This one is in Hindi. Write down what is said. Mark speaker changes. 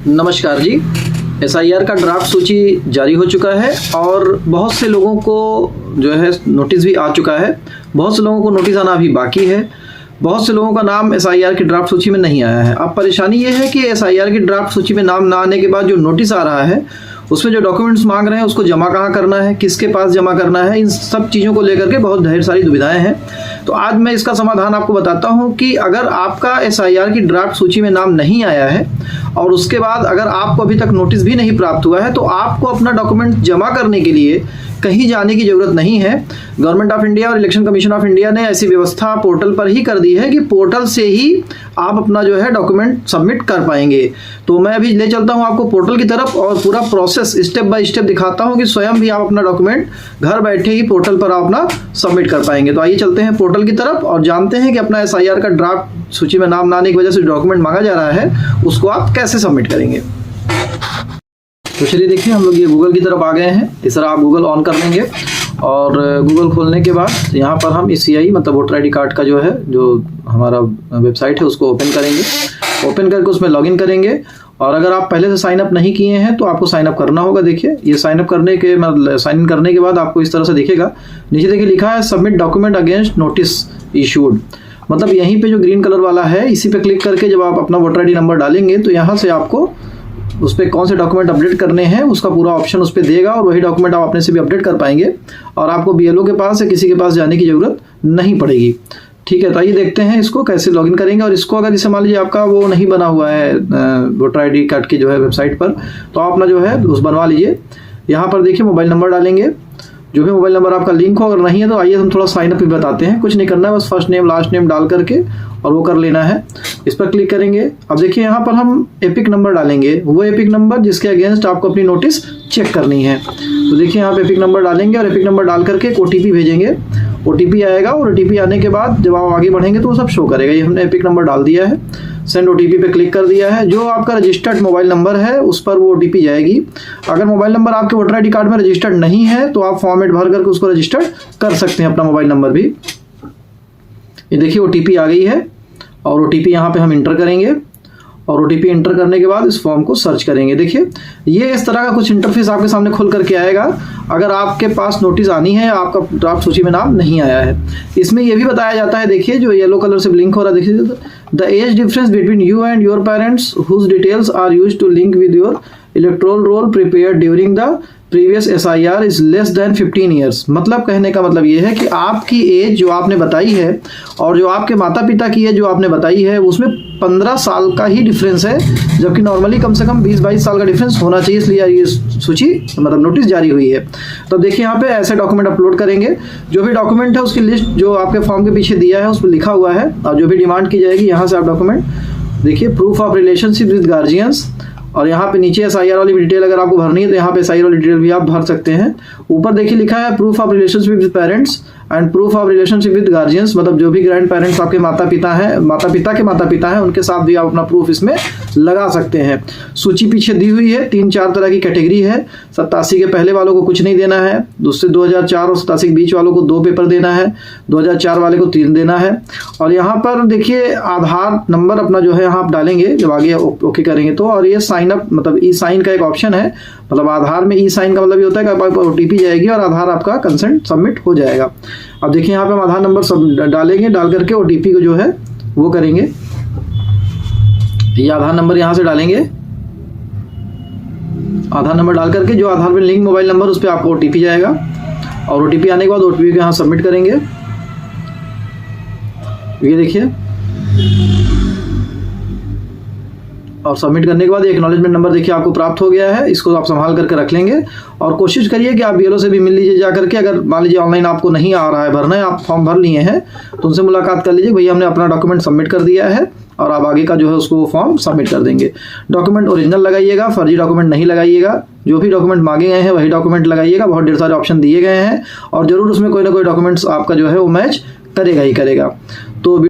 Speaker 1: नमस्कार जी। एसआईआर का ड्राफ्ट सूची जारी हो चुका है और बहुत से लोगों को जो है नोटिस भी आ चुका है। बहुत से लोगों को नोटिस आना अभी बाकी है। बहुत से लोगों का नाम एसआईआर की ड्राफ्ट सूची में नहीं आया है। अब परेशानी ये है कि एसआईआर की ड्राफ्ट सूची में नाम ना आने के बाद जो नोटिस आ रहा है उसमें जो डॉक्यूमेंट्स मांग रहे हैं उसको जमा कहाँ करना है, किसके पास जमा करना है, इन सब चीज़ों को लेकर के बहुत ढेर सारी दुविधाएं हैं। तो आज मैं इसका समाधान आपको बताता हूं कि अगर आपका एसआईआर की ड्राफ्ट सूची में नाम नहीं आया है और उसके बाद अगर आपको अभी तक नोटिस भी नहीं प्राप्त हुआ है तो आपको अपना डॉक्यूमेंट जमा करने के लिए कहीं जाने की जरूरत नहीं है। गवर्नमेंट ऑफ इंडिया और इलेक्शन कमीशन ऑफ इंडिया ने ऐसी व्यवस्था पोर्टल पर ही कर दी है कि पोर्टल से ही आप अपना जो है डॉक्यूमेंट सबमिट कर पाएंगे। तो मैं अभी ले चलता हूं आपको पोर्टल की तरफ और पूरा प्रोसेस स्टेप बाय स्टेप दिखाता हूं कि स्वयं भी आप अपना डॉक्यूमेंट घर बैठे ही पोर्टल पर आप अपना सबमिट कर पाएंगे। तो आइए चलते हैं पोर्टल की तरफ और जानते हैं कि अपना एसआईआर का ड्राफ्ट सूची में नाम ना आने की वजह से डॉक्यूमेंट मांगा जा रहा है उसको आप कैसे सबमिट करेंगे। तो चलिए देखिए, हम लोग ये गूगल की तरफ आ गए हैं। इस तरह आप गूगल ऑन कर लेंगे और गूगल खोलने के बाद यहाँ पर हम CI मतलब वोटर ID कार्ड का जो है जो हमारा वेबसाइट है उसको ओपन करेंगे। ओपन करके उसमें लॉगिन करेंगे और अगर आप पहले से साइन अप नहीं किए हैं तो आपको साइन अप करना होगा। देखिए ये साइन इन करने के बाद आपको इस तरह से दिखेगा। नीचे देखिए लिखा है submit document against notice issued, मतलब यहीं पे जो ग्रीन कलर वाला है इसी पे क्लिक करके जब आप अपना वोटर ID नंबर डालेंगे तो यहाँ से आपको उस पर कौन से डॉक्यूमेंट अपडेट करने हैं उसका पूरा ऑप्शन उस पर देगा और वही डॉक्यूमेंट आप अपने से भी अपडेट कर पाएंगे और आपको BLO के पास या किसी के पास जाने की ज़रूरत नहीं पड़ेगी। ठीक है, तो आइए देखते हैं इसको कैसे लॉगिन करेंगे। और इसको अगर जैसे मान लीजिए आपका वो नहीं बना हुआ है वोटर ID कार्ड की जो है वेबसाइट पर, तो आप अपना जो है उस बनवा लीजिए। यहाँ पर देखिए मोबाइल नंबर डालेंगे, जो भी मोबाइल नंबर आपका लिंक हो, अगर नहीं है तो आइए हम थोड़ा साइन अप भी बताते हैं। कुछ नहीं करना है, बस फर्स्ट नेम लास्ट नेम डाल करके और वो कर लेना है। इस पर क्लिक करेंगे। अब देखिए यहाँ पर हम एपिक नंबर डालेंगे, वो एपिक नंबर जिसके अगेंस्ट आपको अपनी नोटिस चेक करनी है। तो देखिए यहाँ पे एपिक नंबर डालेंगे और एपिक नंबर डाल करके एक OTP भेजेंगे। OTP आएगा और OTP आने के बाद जब आप आगे बढ़ेंगे तो वो सब शो करेगा। ये हमने एपिक नंबर डाल दिया है, सेंड OTP पे क्लिक कर दिया है। जो आपका रजिस्टर्ड मोबाइल नंबर है उस पर वो OTP जाएगी। अगर मोबाइल नंबर आपके वोटर ID कार्ड में रजिस्टर्ड नहीं है तो आप फॉर्मेट भर करके उसको रजिस्टर्ड कर सकते हैं अपना मोबाइल नंबर भी। ये देखिए OTP आ गई है और OTP यहाँ पे हम इंटर करेंगे और OTP इंटर करने के बाद इस फॉर्म को सर्च करेंगे। देखिए ये इस तरह का कुछ इंटरफेस आपके सामने खुल करके आएगा अगर आपके पास नोटिस आनी है, आपका ड्राफ्ट सूची में नाम नहीं आया है। इसमें यह भी बताया जाता है, देखिए जो येलो कलर से ब्लिंक हो रहा है, देखिए the age difference between you and your parents whose details are used to link with your electoral roll prepared during the previous SIR is less than 15 years. मतलब कहने का मतलब ये है कि आपकी एज जो आपने बताई है और जो आपके माता पिता की एज जो आपने बताई है उसमें 15 साल का ही डिफरेंस है, जबकि नॉर्मली कम से कम 20-22 साल का डिफरेंस होना चाहिए, इसलिए ये सूची मतलब नोटिस जारी हुई है। तो देखिए यहाँ पे ऐसे डॉक्यूमेंट अपलोड करेंगे। जो भी डॉक्यूमेंट है उसकी लिस्ट जो आपके फॉर्म के पीछे दिया है उस पर लिखा हुआ है और जो भी डिमांड की जाएगी यहाँ से आप डॉक्यूमेंट देखिए proof of relationship with guardians और यहाँ पे नीचे SIR वाली डिटेल अगर आपको भरनी है तो यहाँ पे SIR वाली डिटेल भी आप भर सकते हैं। ऊपर देखिए लिखा है proof of relationship with parents and proof of relationship with guardians, मतलब जो भी ग्रैंड पेरेंट्स आपके माता पिता हैं, माता पिता के उनके साथ भी आप अपना प्रूफ इसमें लगा सकते हैं। सूची पीछे दी हुई है, 3-4 तरह की कैटेगरी है। 87 के पहले वालों को कुछ नहीं देना है, दूसरे 2004 और 87 के बीच वालों को 2 पेपर देना है, 2004 वाले को 3 देना है। और यहाँ पर देखिए आधार नंबर अपना जो है यहाँ आप डालेंगे जब आगे ओके करेंगे तो। और ये साइन अप मतलब E-साइन का एक ऑप्शन है, मतलब आधार में E-साइन का मतलब ये होता है कि आपको OTP जाएगी और आधार आपका कंसेंट सबमिट हो जाएगा। अब देखिए यहाँ पे हम आधार नंबर सब डालेंगे, डाल करके OTP को जो है वो करेंगे। ये आधार नंबर यहाँ से डालेंगे, आधार नंबर डाल करके जो आधार में लिंक मोबाइल नंबर उस पर आपको OTP जाएगा और OTP आने के बाद OTP को यहाँ सबमिट करेंगे। ये देखिए और सबमिट करने के बाद एक्नॉलेजमेंट नंबर देखिए आपको प्राप्त हो गया है। इसको आप संभाल करके रख लेंगे और कोशिश करिए कि आप BLO से भी मिल लीजिए जा करके। अगर मान लीजिए ऑनलाइन आपको नहीं आ रहा है भरना है, आप फॉर्म भर लिए हैं तो उनसे मुलाकात कर लीजिए, भैया हमने अपना डॉक्यूमेंट सबमिट कर दिया है, और आप आगे का जो है उसको फॉर्म सबमिट कर देंगे। डॉक्यूमेंट ओरिजिनल लगाइएगा, फर्जी डॉक्यूमेंट नहीं लगाइएगा। जो भी डॉक्यूमेंट मांगे गए हैं वही डॉक्यूमेंट लगाइएगा। बहुत ढेर सारे ऑप्शन दिए गए हैं और जरूर उसमें कोई ना कोई डॉक्यूमेंट्स आपका जो है वो मैच करेगा ही करेगा। तो